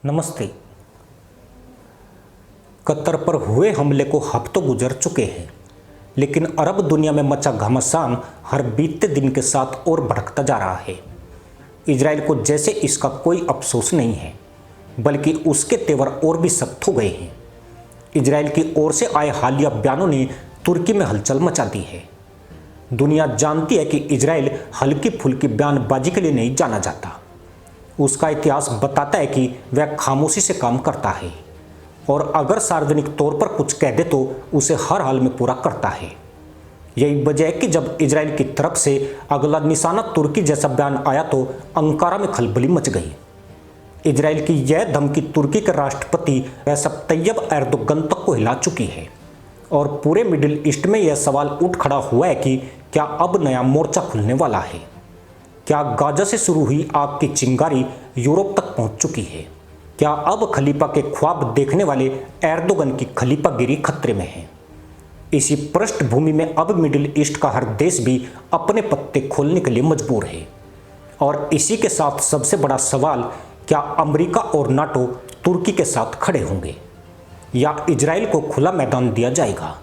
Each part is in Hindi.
नमस्ते। कतर पर हुए हमले को हफ्तों गुजर चुके हैं, लेकिन अरब दुनिया में मचा घमासान हर बीतते दिन के साथ और भड़कता जा रहा है। इजराइल को जैसे इसका कोई अफसोस नहीं है, बल्कि उसके तेवर और भी सख्त हो गए हैं। इजराइल की ओर से आए हालिया बयानों ने तुर्की में हलचल मचा दी है। दुनिया जानती है कि इजराइल हल्की फुल्की बयानबाजी के लिए नहीं जाना जाता। उसका इतिहास बताता है कि वह खामोशी से काम करता है और अगर सार्वजनिक तौर पर कुछ कह दे तो उसे हर हाल में पूरा करता है। यही वजह है कि जब इजराइल की तरफ से अगला निशाना तुर्की जैसा बयान आया तो अंकारा में खलबली मच गई। इजराइल की यह धमकी तुर्की के राष्ट्रपति रेसिप तैयब एर्दोगन तक को हिला चुकी है और पूरे मिडिल ईस्ट में यह सवाल उठ खड़ा हुआ है कि क्या अब नया मोर्चा खुलने वाला है? क्या गाजा से शुरू हुई आग की चिंगारी यूरोप तक पहुंच चुकी है? क्या अब खलीफा के ख्वाब देखने वाले एर्दोगन की खलीफागिरी खतरे में है? इसी पृष्ठभूमि में अब मिडिल ईस्ट का हर देश भी अपने पत्ते खोलने के लिए मजबूर है। और इसी के साथ सबसे बड़ा सवाल, क्या अमेरिका और नाटो तुर्की के साथ खड़े होंगे या इजराइल को खुला मैदान दिया जाएगा?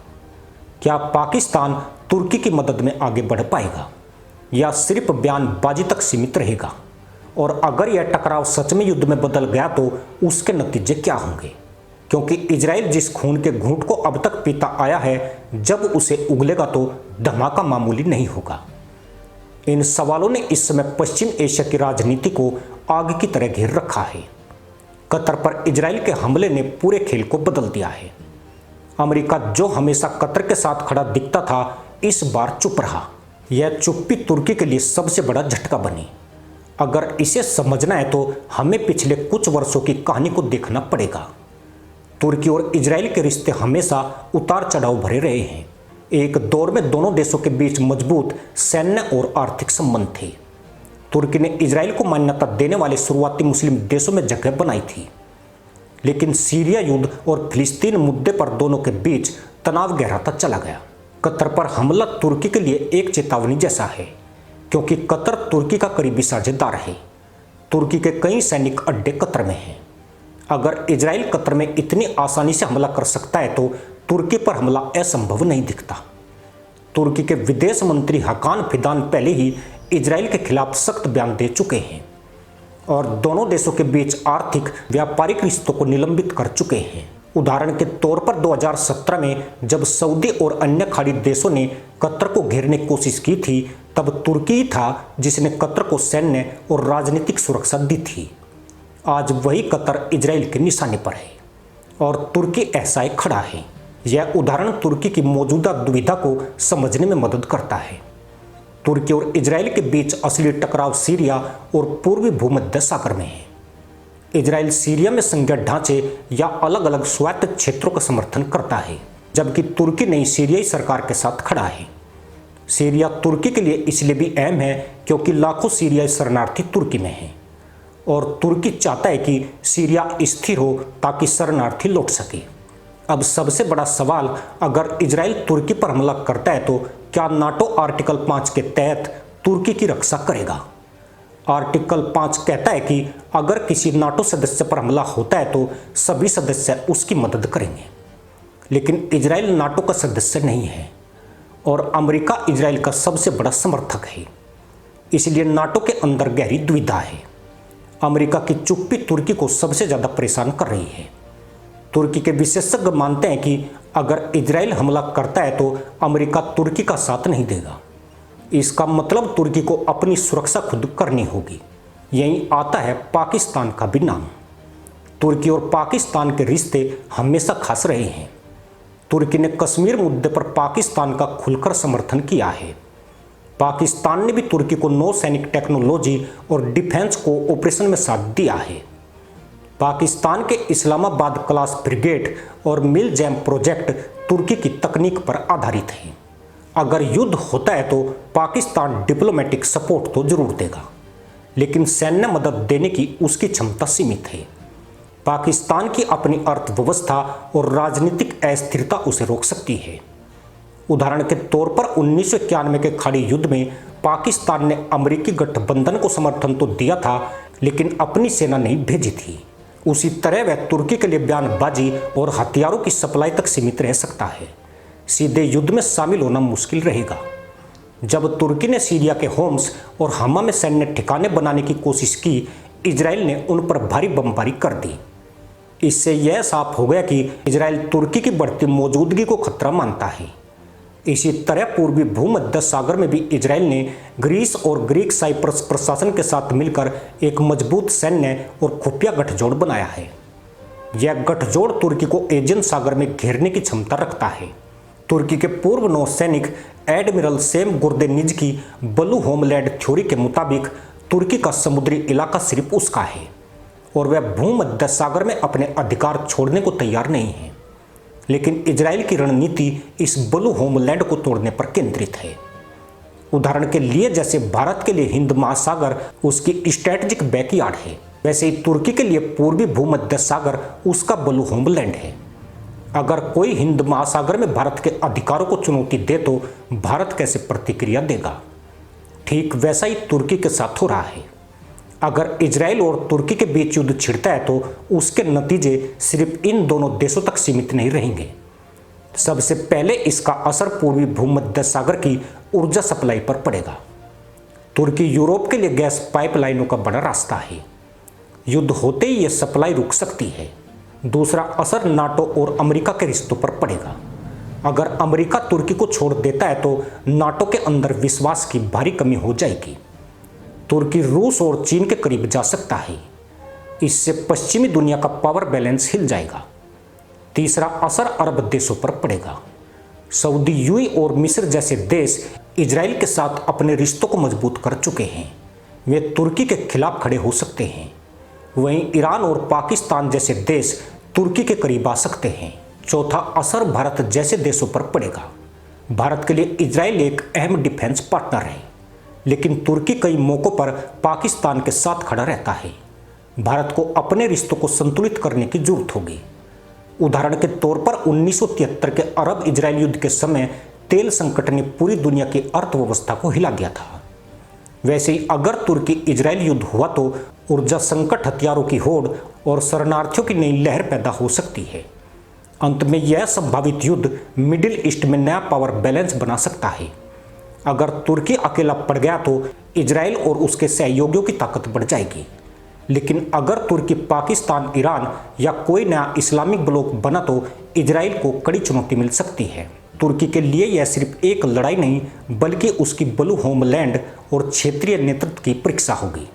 क्या पाकिस्तान तुर्की की मदद में आगे बढ़ पाएगा या सिर्फ बयानबाजी तक सीमित रहेगा? और अगर यह टकराव सच में युद्ध में बदल गया तो उसके नतीजे क्या होंगे? क्योंकि इजराइल जिस खून के घूंट को अब तक पीता आया है, जब उसे उगलेगा तो धमाका मामूली नहीं होगा। इन सवालों ने इस समय पश्चिम एशिया की राजनीति को आग की तरह घेर रखा है। कतर पर इजराइल के हमले ने पूरे खेल को बदल दिया है। अमेरिका जो हमेशा कतर के साथ खड़ा दिखता था, इस बार चुप रहा। यह चुप्पी तुर्की के लिए सबसे बड़ा झटका बनी। अगर इसे समझना है तो हमें पिछले कुछ वर्षों की कहानी को देखना पड़ेगा। तुर्की और इजराइल के रिश्ते हमेशा उतार चढ़ाव भरे रहे हैं। एक दौर में दोनों देशों के बीच मजबूत सैन्य और आर्थिक संबंध थे। तुर्की ने इजराइल को मान्यता देने वाले शुरुआती मुस्लिम देशों में जगह बनाई थी, लेकिन सीरिया युद्ध और फिलिस्तीन मुद्दे पर दोनों के बीच तनाव गहराता चला गया। कतर पर हमला तुर्की के लिए एक चेतावनी जैसा है, क्योंकि कतर तुर्की का करीबी साझेदार है। तुर्की के कई सैनिक अड्डे कतर में हैं। अगर इजराइल कतर में इतनी आसानी से हमला कर सकता है तो तुर्की पर हमला असंभव नहीं दिखता। तुर्की के विदेश मंत्री हकान फिदान पहले ही इजराइल के खिलाफ सख्त बयान दे चुके हैं और दोनों देशों के बीच आर्थिक व्यापारिक रिश्तों को निलंबित कर चुके हैं। उदाहरण के तौर पर 2017 में जब सऊदी और अन्य खाड़ी देशों ने कतर को घेरने की कोशिश की थी, तब तुर्की ही था जिसने कतर को सैन्य और राजनीतिक सुरक्षा दी थी। आज वही कतर इजराइल के निशाने पर है और तुर्की ऐसा ही खड़ा है। यह उदाहरण तुर्की की मौजूदा दुविधा को समझने में मदद करता है। तुर्की और इजराइल के बीच असली टकराव सीरिया और पूर्वी भूमध्य सागर में है। इजराइल सीरिया में संघीय ढांचे या अलग अलग स्वायत्त क्षेत्रों का समर्थन करता है, जबकि तुर्की नई सीरियाई सरकार के साथ खड़ा है। सीरिया तुर्की के लिए इसलिए भी अहम है क्योंकि लाखों सीरियाई शरणार्थी तुर्की में हैं और तुर्की चाहता है कि सीरिया स्थिर हो ताकि शरणार्थी लौट सके। अब सबसे बड़ा सवाल, अगर इजराइल तुर्की पर हमला करता है तो क्या नाटो आर्टिकल 5 के तहत तुर्की की रक्षा करेगा? आर्टिकल 5 कहता है कि अगर किसी नाटो सदस्य पर हमला होता है तो सभी सदस्य उसकी मदद करेंगे, लेकिन इजराइल नाटो का सदस्य नहीं है और अमेरिका इजराइल का सबसे बड़ा समर्थक है। इसलिए नाटो के अंदर गहरी दुविधा है। अमेरिका की चुप्पी तुर्की को सबसे ज़्यादा परेशान कर रही है। तुर्की के विशेषज्ञ मानते हैं कि अगर इजराइल हमला करता है तो अमेरिका तुर्की का साथ नहीं देगा। इसका मतलब तुर्की को अपनी सुरक्षा खुद करनी होगी। यहीं आता है पाकिस्तान का भी नाम। तुर्की और पाकिस्तान के रिश्ते हमेशा खास रहे हैं। तुर्की ने कश्मीर मुद्दे पर पाकिस्तान का खुलकर समर्थन किया है। पाकिस्तान ने भी तुर्की को नौसैनिक टेक्नोलॉजी और डिफेंस कोऑपरेशन में साथ दिया है। पाकिस्तान के इस्लामाबाद क्लास फ्रिगेट और मिल जैम प्रोजेक्ट तुर्की की तकनीक पर आधारित है। अगर युद्ध होता है तो पाकिस्तान डिप्लोमेटिक सपोर्ट तो जरूर देगा, लेकिन सैन्य मदद देने की उसकी क्षमता सीमित है। पाकिस्तान की अपनी अर्थव्यवस्था और राजनीतिक अस्थिरता उसे रोक सकती है। उदाहरण के तौर पर 1991 के खाड़ी युद्ध में पाकिस्तान ने अमेरिकी गठबंधन को समर्थन तो दिया था, लेकिन अपनी सेना नहीं भेजी थी। उसी तरह वह तुर्की के लिए बयानबाजी और हथियारों की सप्लाई तक सीमित रह सकता है। सीधे युद्ध में शामिल होना मुश्किल रहेगा। जब तुर्की ने सीरिया के होम्स और हमा में सैन्य ठिकाने बनाने की कोशिश की, इजराइल ने उन पर भारी बमबारी कर दी। इससे यह साफ हो गया कि इजराइल तुर्की की बढ़ती मौजूदगी को खतरा मानता है। इसी तरह पूर्वी भूमध्य सागर में भी इजराइल ने ग्रीस और ग्रीक साइप्रस प्रशासन के साथ मिलकर एक मजबूत सैन्य और खुफिया गठजोड़ बनाया है। यह गठजोड़ तुर्की को एजियन सागर में घेरने की क्षमता रखता है। तुर्की के पूर्व नौसैनिक एडमिरल सेम गुर्देनिज की ब्लू होमलैंड थ्योरी के मुताबिक तुर्की का समुद्री इलाका सिर्फ उसका है और वह भूमध्य सागर में अपने अधिकार छोड़ने को तैयार नहीं है। लेकिन इजराइल की रणनीति इस ब्लू होमलैंड को तोड़ने पर केंद्रित है। उदाहरण के लिए जैसे भारत के लिए हिंद महासागर उसकी स्ट्रेटेजिक बैकयार्ड है, वैसे ही तुर्की के लिए पूर्वी भूमध्य सागर उसका ब्लू होमलैंड है। अगर कोई हिंद महासागर में भारत के अधिकारों को चुनौती दे तो भारत कैसे प्रतिक्रिया देगा? ठीक वैसा ही तुर्की के साथ हो रहा है। अगर इजराइल और तुर्की के बीच युद्ध छिड़ता है तो उसके नतीजे सिर्फ इन दोनों देशों तक सीमित नहीं रहेंगे। सबसे पहले इसका असर पूर्वी भूमध्य सागर की ऊर्जा सप्लाई पर पड़ेगा। तुर्की यूरोप के लिए गैस पाइपलाइनों का बड़ा रास्ता है। युद्ध होते ही यह सप्लाई रुक सकती है। दूसरा असर नाटो और अमेरिका के रिश्तों पर पड़ेगा। अगर अमेरिका तुर्की को छोड़ देता है तो नाटो के अंदर विश्वास की भारी कमी हो जाएगी। तुर्की रूस और चीन के करीब जा सकता है। इससे पश्चिमी दुनिया का पावर बैलेंस हिल जाएगा। तीसरा असर अरब देशों पर पड़ेगा। सऊदी, यूएई और मिस्र जैसे देश इजराइल के साथ अपने रिश्तों को मजबूत कर चुके हैं। वे तुर्की के खिलाफ खड़े हो सकते हैं। वहीं ईरान और पाकिस्तान जैसे देश तुर्की के करीब आ सकते हैं। चौथा असर भारत जैसे देशों पर पड़ेगा। भारत के लिए इजराइल एक अहम डिफेंस पार्टनर है, लेकिन तुर्की कई मौकों पर पाकिस्तान के साथ खड़ा रहता है। भारत को अपने रिश्तों को संतुलित करने की जरूरत होगी। उदाहरण के तौर पर 1973 के अरब इजराइल युद्ध के समय तेल संकट ने पूरी दुनिया की अर्थव्यवस्था को हिला दिया था। वैसे ही अगर तुर्की इजराइल युद्ध हुआ तो ऊर्जा संकट, हथियारों की होड़ और शरणार्थियों की नई लहर पैदा हो सकती है। अंत में यह संभावित युद्ध मिडिल ईस्ट में नया पावर बैलेंस बना सकता है। अगर तुर्की अकेला पड़ गया तो इजराइल और उसके सहयोगियों की ताकत बढ़ जाएगी। लेकिन अगर तुर्की, पाकिस्तान, ईरान या कोई नया इस्लामिक ब्लॉक बना तो इजराइल को कड़ी चुनौती मिल सकती है। तुर्की के लिए यह सिर्फ एक लड़ाई नहीं बल्कि उसकी ब्लू होमलैंड और क्षेत्रीय नेतृत्व की परीक्षा होगी।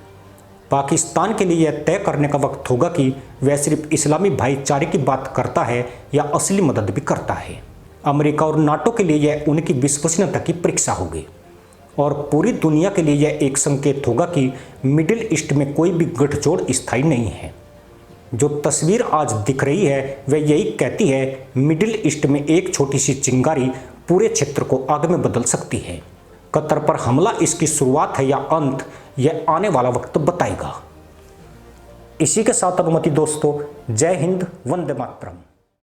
पाकिस्तान के लिए यह तय करने का वक्त होगा कि वह सिर्फ इस्लामी भाईचारे की बात करता है या असली मदद भी करता है। अमेरिका और नाटो के लिए यह उनकी विश्वसनीयता की परीक्षा होगी और पूरी दुनिया के लिए यह एक संकेत होगा कि मिडिल ईस्ट में कोई भी गठजोड़ स्थायी नहीं है। जो तस्वीर आज दिख रही है वह यही कहती है, मिडिल ईस्ट में एक छोटी सी चिंगारी पूरे क्षेत्र को आग में बदल सकती है। कतर पर हमला इसकी शुरुआत है या अंत, यह आने वाला वक्त बताएगा। इसी के साथ अनुमति दोस्तों, जय हिंद, वंदे मातरम।